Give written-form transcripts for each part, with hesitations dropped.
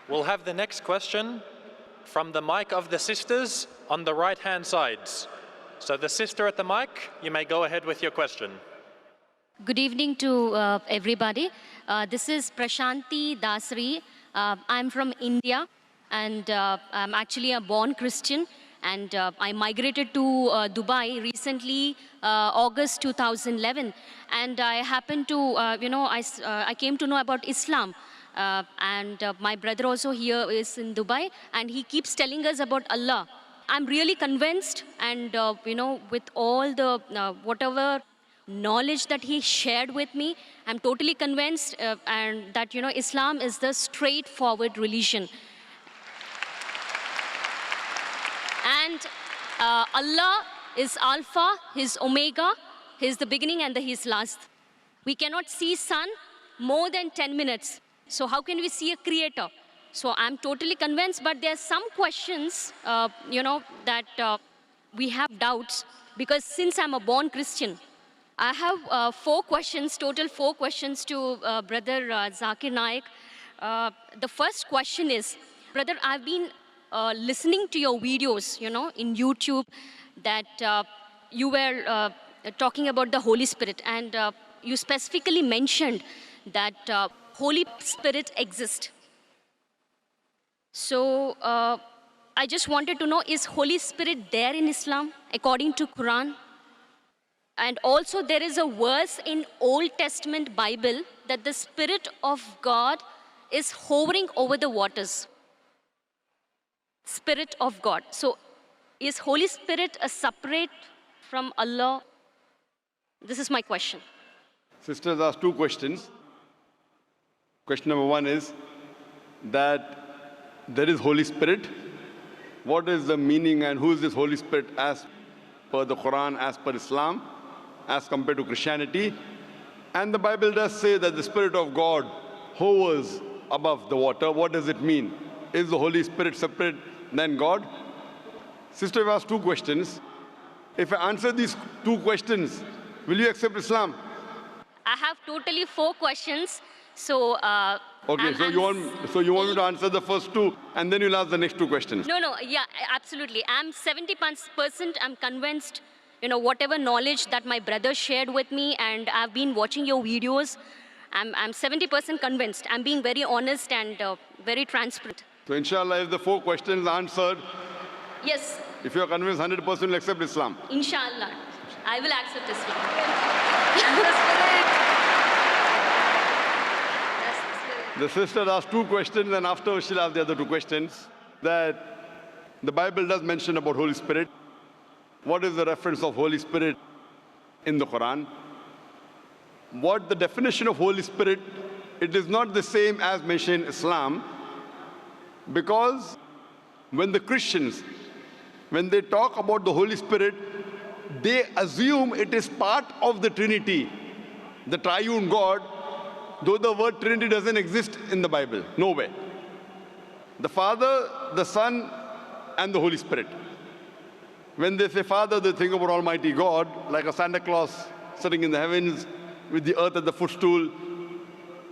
We'll have the next question from the mic of the sisters on the right-hand sides. So the sister at the mic, you may go ahead with your question. Good evening to everybody. This is Prashanti Dashree. I'm from India, and I'm actually a born Christian, and I migrated to Dubai recently, August 2011, and I happened to, I came to know about Islam. And my brother also here is in Dubai, and he keeps telling us about Allah. I'm really convinced, and with all the whatever knowledge that he shared with me, I'm totally convinced and that Islam is the straightforward religion. And Allah is Alpha, He's Omega, He's the beginning and He's last. We cannot see sun more than 10 minutes. So how can we see a creator? So I'm totally convinced, but there are some questions, that we have doubts, because since I'm a born Christian, I have 4 questions, total 4 questions to Brother Zakir Naik. The first question is, brother, I've been listening to your videos, in YouTube, that you were talking about the Holy Spirit, and you specifically mentioned that Holy Spirit exists. So I just wanted to know, is Holy Spirit there in Islam according to Quran? And also there is a verse in Old Testament Bible that the Spirit of God is hovering over the waters. Spirit of God. So is Holy Spirit a separate from Allah? This is my question. Sisters asked 2 questions. Question number 1 is that there is Holy Spirit. What is the meaning and who is this Holy Spirit as per the Quran, as per Islam, as compared to Christianity? And the Bible does say that the Spirit of God hovers above the water. What does it mean? Is the Holy Spirit separate than God? Sister, you've asked 2 questions. If I answer these 2 questions, will you accept Islam? I have totally 4 questions. So okay, so you want me to answer the first 2 and then you'll ask the next 2 questions? No, yeah, absolutely. I'm 70%, I'm convinced, whatever knowledge that my brother shared with me, and I've been watching your videos, I'm 70% convinced. I'm being very honest and very transparent. So inshallah, if the 4 questions are answered, yes. If you're convinced, 100% will accept Islam. Inshallah, I will accept Islam. The sister asked 2 questions, and after she'll ask the other 2 questions. That the Bible does mention about Holy Spirit. What is the reference of Holy Spirit in the Quran? What the definition of Holy Spirit, it is not the same as mentioned in Islam, because when the Christians, when they talk about the Holy Spirit, they assume it is part of the Trinity, the triune God, though the word Trinity doesn't exist in the Bible, nowhere. The Father, the Son, and the Holy Spirit. When they say Father, they think about Almighty God, like a Santa Claus sitting in the heavens with the earth at the footstool.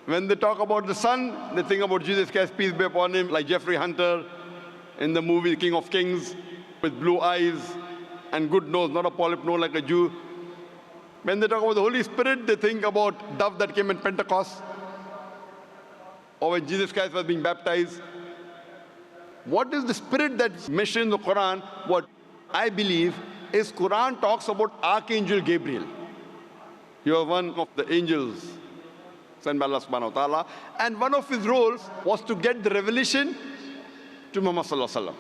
When they talk about the Son, they think about Jesus Christ, peace be upon him, like Jeffrey Hunter in the movie King of Kings, with blue eyes and good nose, not a polyp nose like a Jew. When they talk about the Holy Spirit, they think about dove that came in Pentecost, or when Jesus Christ was being baptized. What is the Spirit that's mentioned in the Quran? What I believe is Quran talks about Archangel Gabriel. You are one of the angels sent by Allah subhanahu wa ta'ala, and one of his roles was to get the revelation to Muhammad sallallahu alaihi wasallam.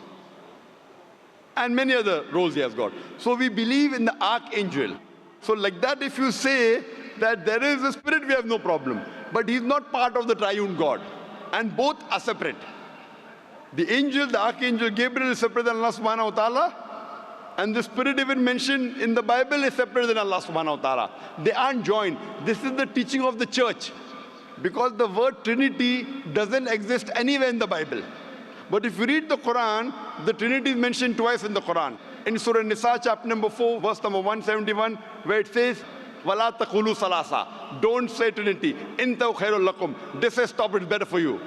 And many other roles he has got. So we believe in the Archangel. So like that, if you say that there is a Spirit, we have no problem. But he's not part of the triune God. And both are separate. The angel, the Archangel Gabriel is separate than Allah subhanahu wa ta'ala. And the Spirit even mentioned in the Bible is separate than Allah subhanahu wa ta'ala. They aren't joined. This is the teaching of the church. Because the word Trinity doesn't exist anywhere in the Bible. But if you read the Quran, the Trinity is mentioned twice in the Quran. In Surah Nisa, chapter number 4, verse number 171, where it says, وَلَا تَقُولُوا ثَلَاثَةً. Don't say Trinity. إِنْ تَوْ خَيْرٌ لَكُمْ. This says stop, it's better for you.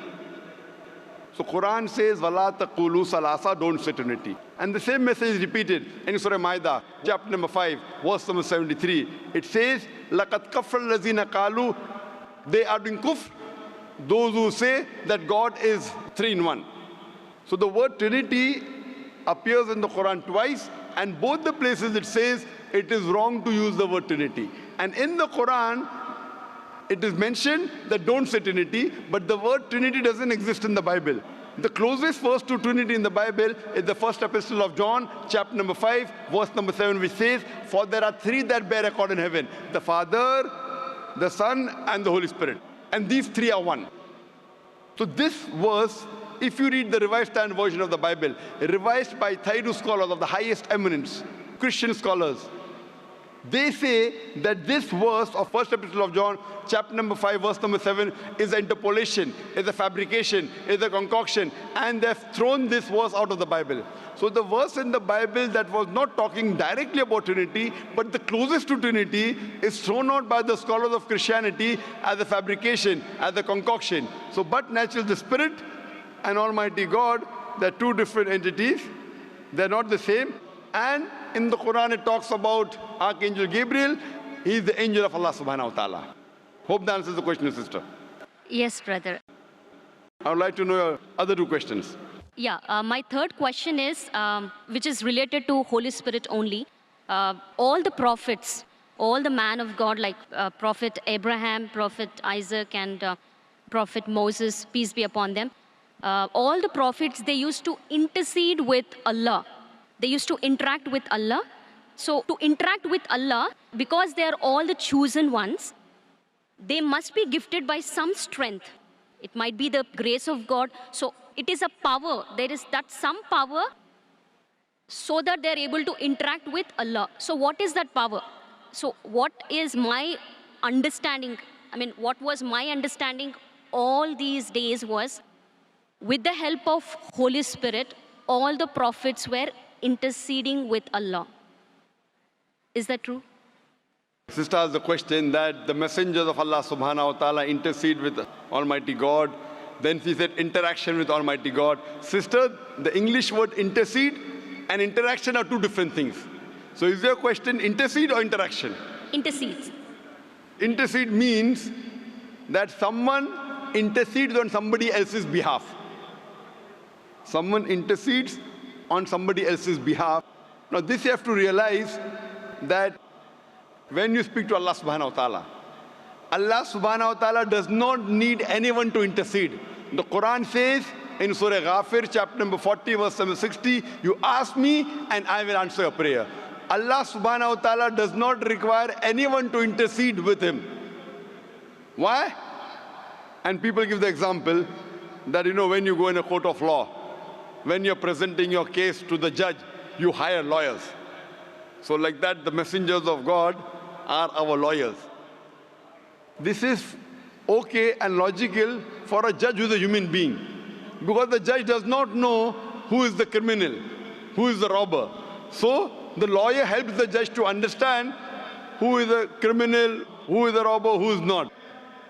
So Quran says, "Wala taqulu salasa," don't say Trinity. And the same message is repeated in Surah Maida, chapter number 5, verse number 73. It says, "Laqad kafara allazina qalu," they are doing kufr, those who say that God is three in one. So the word Trinity appears in the Quran twice, and both the places it says it is wrong to use the word Trinity. And in the Quran, it is mentioned that don't say Trinity, but the word Trinity doesn't exist in the Bible. The closest verse to Trinity in the Bible is the first epistle of John, chapter number 5, verse number 7, which says, "For there are three that bear record in heaven, the Father, the Son, and the Holy Spirit. And these three are one." So this verse, if you read the Revised Standard Version of the Bible, revised by Thayru scholars of the highest eminence, Christian scholars, they say that this verse of first epistle of John, chapter number 5, verse number 7, is an interpolation, is a fabrication, is a concoction, and they've thrown this verse out of the Bible. So the verse in the Bible that was not talking directly about Trinity, but the closest to Trinity, is thrown out by the scholars of Christianity as a fabrication, as a concoction. So but naturally the Spirit and Almighty God, they're two different entities. They're not the same. And in the Quran it talks about Archangel Gabriel. He is the angel of Allah subhanahu wa ta'ala. Hope that answers the question, sister. Yes, brother. I would like to know your other two questions. Yeah, my third question is, which is related to Holy Spirit only. All the prophets, all the man of God, like Prophet Abraham, Prophet Isaac, and Prophet Moses, peace be upon them, all the prophets, they used to intercede with Allah. They used to interact with Allah. So to interact with Allah, because they are all the chosen ones, they must be gifted by some strength. It might be the grace of God. So it is a power. There is that some power so that they are able to interact with Allah. So what is that power? So what is my understanding? I mean, what was my understanding all these days was, with the help of Holy Spirit, all the prophets were interceding with Allah. Is that true? Sister asked the question that the messengers of Allah subhanahu wa ta'ala intercede with Almighty God. Then she said interaction with Almighty God. Sister, the English word intercede and interaction are two different things. So is your question intercede or interaction? Intercedes. Intercede means that someone intercedes on somebody else's behalf. Someone intercedes on somebody else's behalf. Now this you have to realize that when you speak to Allah subhanahu wa ta'ala, Allah subhanahu wa ta'ala does not need anyone to intercede. The Quran says in Surah Ghafir, chapter number 40, verse number 60, "You ask me and I will answer your prayer." Allah subhanahu wa ta'ala does not require anyone to intercede with him. Why? And people give the example that, when you go in a court of law, when you're presenting your case to the judge, you hire lawyers. So like that, the messengers of God are our lawyers. This is okay and logical for a judge who is a human being, because the judge does not know who is the criminal, who is the robber. So the lawyer helps the judge to understand who is the criminal, who is the robber, who is not.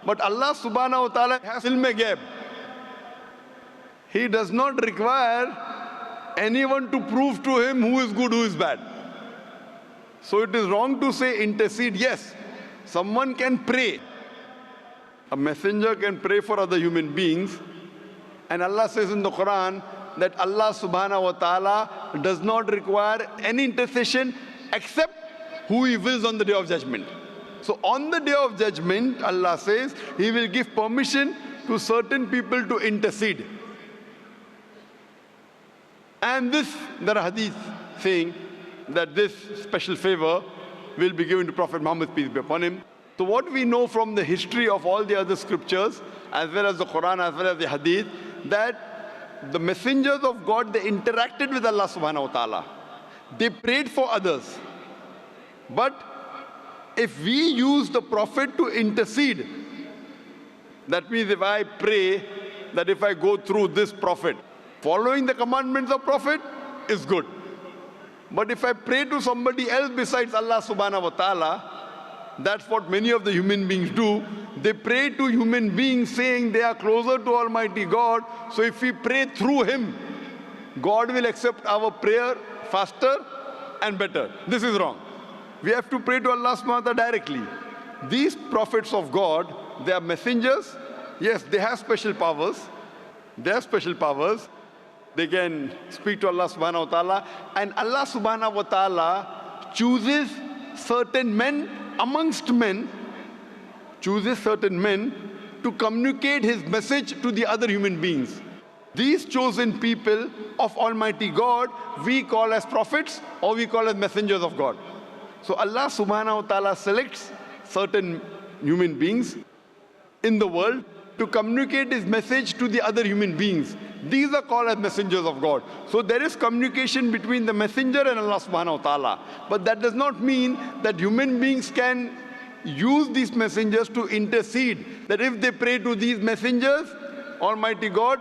But Allah subhanahu wa ta'ala has ilm ghaib. He does not require anyone to prove to him who is good, who is bad. So it is wrong to say intercede. Yes, someone can pray. A messenger can pray for other human beings. And Allah says in the Quran that Allah subhanahu wa ta'ala does not require any intercession except who He wills on the day of judgment. So on the day of judgment, Allah says He will give permission to certain people to intercede. And there are hadith saying that this special favor will be given to Prophet Muhammad, peace be upon him. So what we know from the history of all the other scriptures, as well as the Quran, as well as the hadith, that the messengers of God, they interacted with Allah subhanahu wa ta'ala. They prayed for others. But if we use the Prophet to intercede, that means if I pray that if I go through this Prophet, following the commandments of Prophet is good. But if I pray to somebody else besides Allah subhanahu wa ta'ala, that's what many of the human beings do. They pray to human beings saying they are closer to Almighty God. So if we pray through Him, God will accept our prayer faster and better. This is wrong. We have to pray to Allah subhanahu wa ta'ala directly. These prophets of God, they are messengers. Yes, they have special powers. They have special powers. They can speak to Allah subhanahu wa ta'ala. And Allah subhanahu wa ta'ala chooses certain men amongst men, chooses certain men to communicate His message to the other human beings. These chosen people of Almighty God, we call as prophets or we call as messengers of God. So Allah subhanahu wa ta'ala selects certain human beings in the world to communicate His message to the other human beings. These are called as messengers of God. So there is communication between the messenger and Allah subhanahu wa ta'ala. But that does not mean that human beings can use these messengers to intercede. That if they pray to these messengers, Almighty God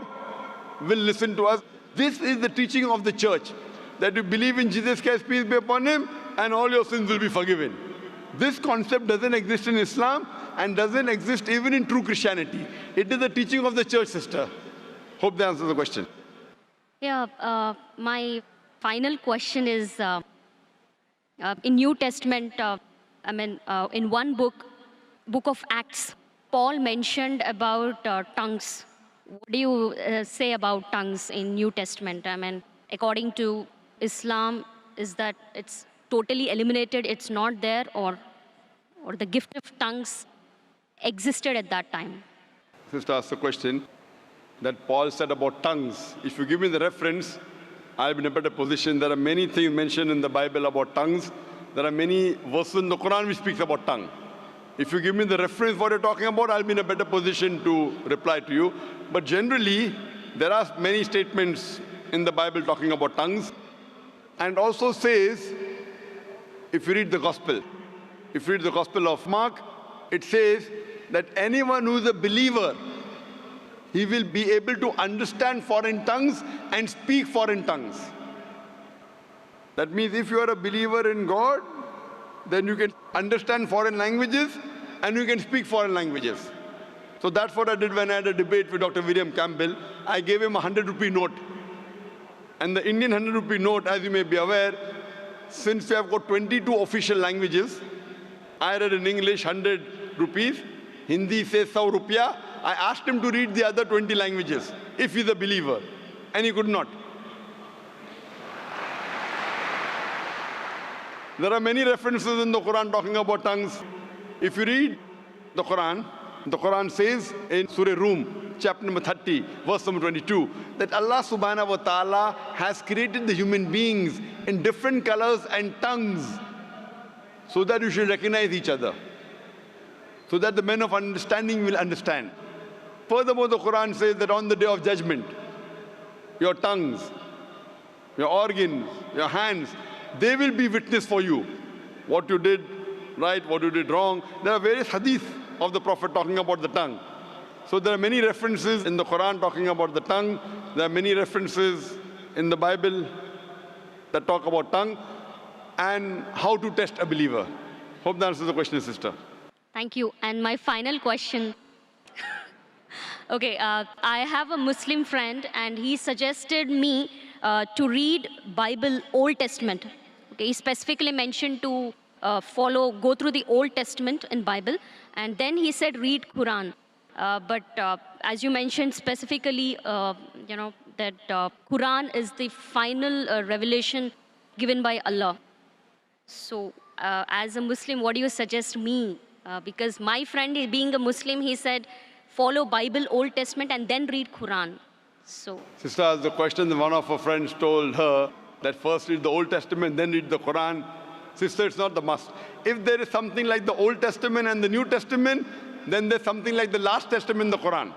will listen to us. This is the teaching of the church. That you believe in Jesus Christ, peace be upon Him, and all your sins will be forgiven. This concept doesn't exist in Islam and doesn't exist even in true Christianity. It is the teaching of the church, sister. Hope that answers the question. Yeah, my final question is, in New Testament, in one book of Acts, Paul mentioned about tongues. What do you say about tongues in New Testament? According to Islam, is that it's totally eliminated, it's not there, or the gift of tongues existed at that time? Sister asked the question that Paul said about tongues. If you give me the reference, I'll be in a better position. There are many things mentioned in the Bible about tongues. There are many verses in the Quran which speaks about tongue. If you give me the reference what you're talking about, I'll be in a better position to reply to you. But generally, there are many statements in the Bible talking about tongues. And also says, if you read the Gospel of Mark, it says that anyone who is a believer, he will be able to understand foreign tongues and speak foreign tongues. That means if you are a believer in God, then you can understand foreign languages and you can speak foreign languages. So that's what I did when I had a debate with Dr. William Campbell. I gave him a 100-rupee note. And the Indian 100-rupee note, as you may be aware, since we have got 22 official languages, I read in English 100 rupees, Hindi says 100 rupiah. I asked him to read the other 20 languages, if he's a believer, and he could not. There are many references in the Quran talking about tongues. If you read the Quran says in Surah Rum, chapter number 30, verse number 22, that Allah subhanahu wa ta'ala has created the human beings in different colors and tongues so that you should recognize each other, so that the men of understanding will understand. Furthermore, the Quran says that on the day of judgment, your tongues, your organs, your hands, they will be witness for you. What you did right, what you did wrong. There are various hadith of the Prophet talking about the tongue. So there are many references in the Quran talking about the tongue. There are many references in the Bible that talk about tongue and how to test a believer. Hope that answers the question, sister. Thank you. And my final question. Okay, I have a Muslim friend and he suggested me to read Bible Old Testament. Okay, he specifically mentioned to go through the Old Testament in Bible, and then he said read Quran. But as you mentioned specifically, that Quran is the final revelation given by Allah. So as a Muslim, what do you suggest me? Because my friend, being a Muslim, he said, follow Bible, Old Testament, and then read Quran. So, sister asked the question, one of her friends told her that first read the Old Testament, then read the Quran. Sister, it's not the must. If there is something like the Old Testament and the New Testament, then there's something like the last testament in the Quran.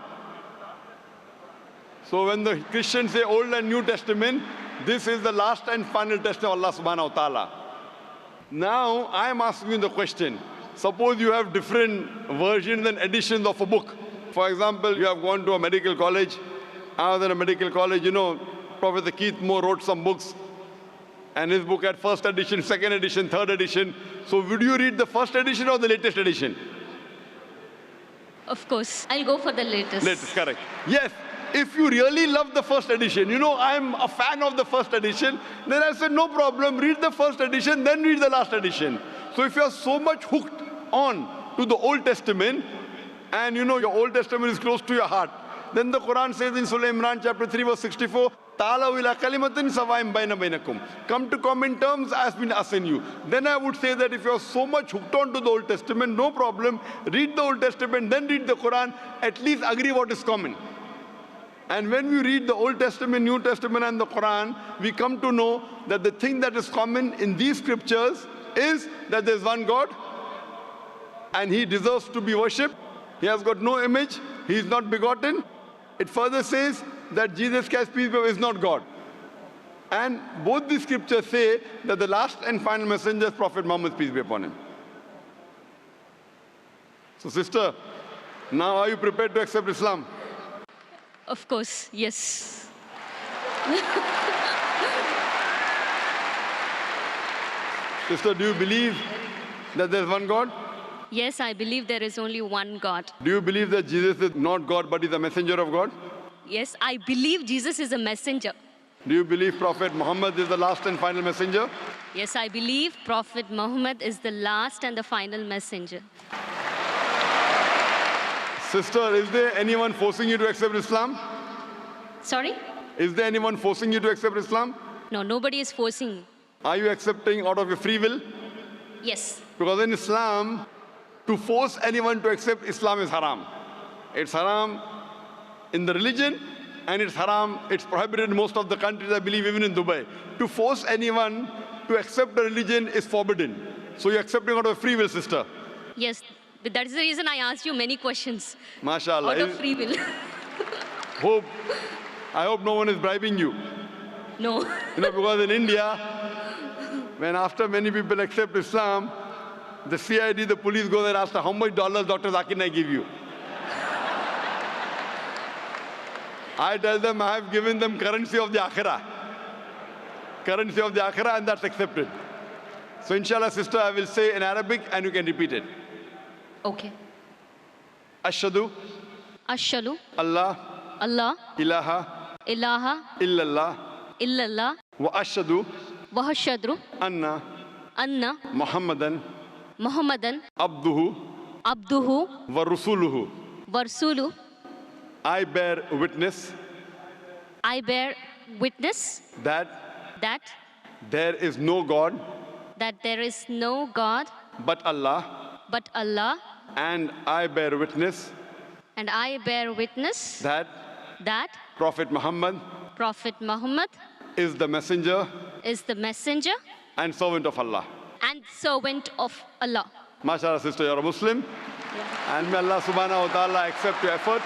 So when the Christians say Old and New Testament, this is the last and final testament of Allah subhanahu wa ta'ala. Now, I am asking you the question. Suppose you have different versions and editions of a book. For example, you have gone to a medical college. After a medical college, Professor Keith Moore wrote some books. And his book had first edition, second edition, third edition. So would you read the first edition or the latest edition? Of course. I'll go for the latest. Latest, correct. Yes. If you really love the first edition, you know, I'm a fan of the first edition, then I said, no problem, read the first edition, then read the last edition. So if you're so much hooked on to the Old Testament, and you know your Old Testament is close to your heart, then the Quran says in Surah Imran chapter 3 verse 64, Ta'alaw ila kalimatin sawaim baina bainakum. Come to common terms as been assigned you. Then I would say that if you're so much hooked on to the Old Testament, no problem, read the Old Testament, then read the Quran, at least agree what is common. And when we read the Old Testament, New Testament and the Quran, we come to know that the thing that is common in these scriptures is that there is one God and He deserves to be worshipped. He has got no image. He is not begotten. It further says that Jesus Christ, peace be upon him, is not God. And both the scriptures say that the last and final messenger is Prophet Muhammad, peace be upon him. So sister, now are you prepared to accept Islam? Of course, yes. Sister, do you believe that there is one God? Yes, I believe there is only one God. Do you believe that Jesus is not God but is a messenger of God? Yes, I believe Jesus is a messenger. Do you believe Prophet Muhammad is the last and final messenger? Yes, I believe Prophet Muhammad is the last and the final messenger. Sister, is there anyone forcing you to accept Islam? Sorry? Is there anyone forcing you to accept Islam? No, nobody is forcing me. Are you accepting out of your free will? Yes. Because in Islam, to force anyone to accept Islam is haram. It's haram in the religion, and it's haram, it's prohibited in most of the countries, I believe even in Dubai. To force anyone to accept the religion is forbidden. So you're accepting out of free will, sister. Yes, but that is the reason I asked you many questions. MashaAllah. Out of free will. I hope no one is bribing you. No. You know, because in India, when after many people accept Islam, the CID, the police go there and ask, how much dollars Dr. Zakir Naik give you? I tell them I have given them currency of the Akhirah. Currency of the Akhirah, and that's accepted. So inshallah, sister, I will say in Arabic and you can repeat it. Okay. Ashhadu Ashhadu Allah Allah ilaha ilaha illallah illallah wa ashhadu wa ashhadu anna anna Muhammadan Muhammadan abduhu abduhu wa rasuluhu. wa rasuluhu. I bear witness I bear witness that that there is no God there is no God but Allah, but Allah, and I bear witness and I bear witness that Prophet Muhammad Prophet Muhammad is the messenger is the messenger and servant of Allah. and servant of Allah. MashaAllah, sister, you're a Muslim. Yeah. And may Allah subhanahu wa ta'ala accept your effort.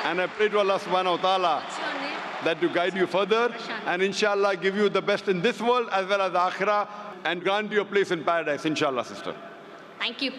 And I pray to Allah subhanahu wa ta'ala What's your name? that to guide you further and inshallah give you the best in this world as well as the akhirah and grant you a place in paradise, inshallah, sister. Thank you.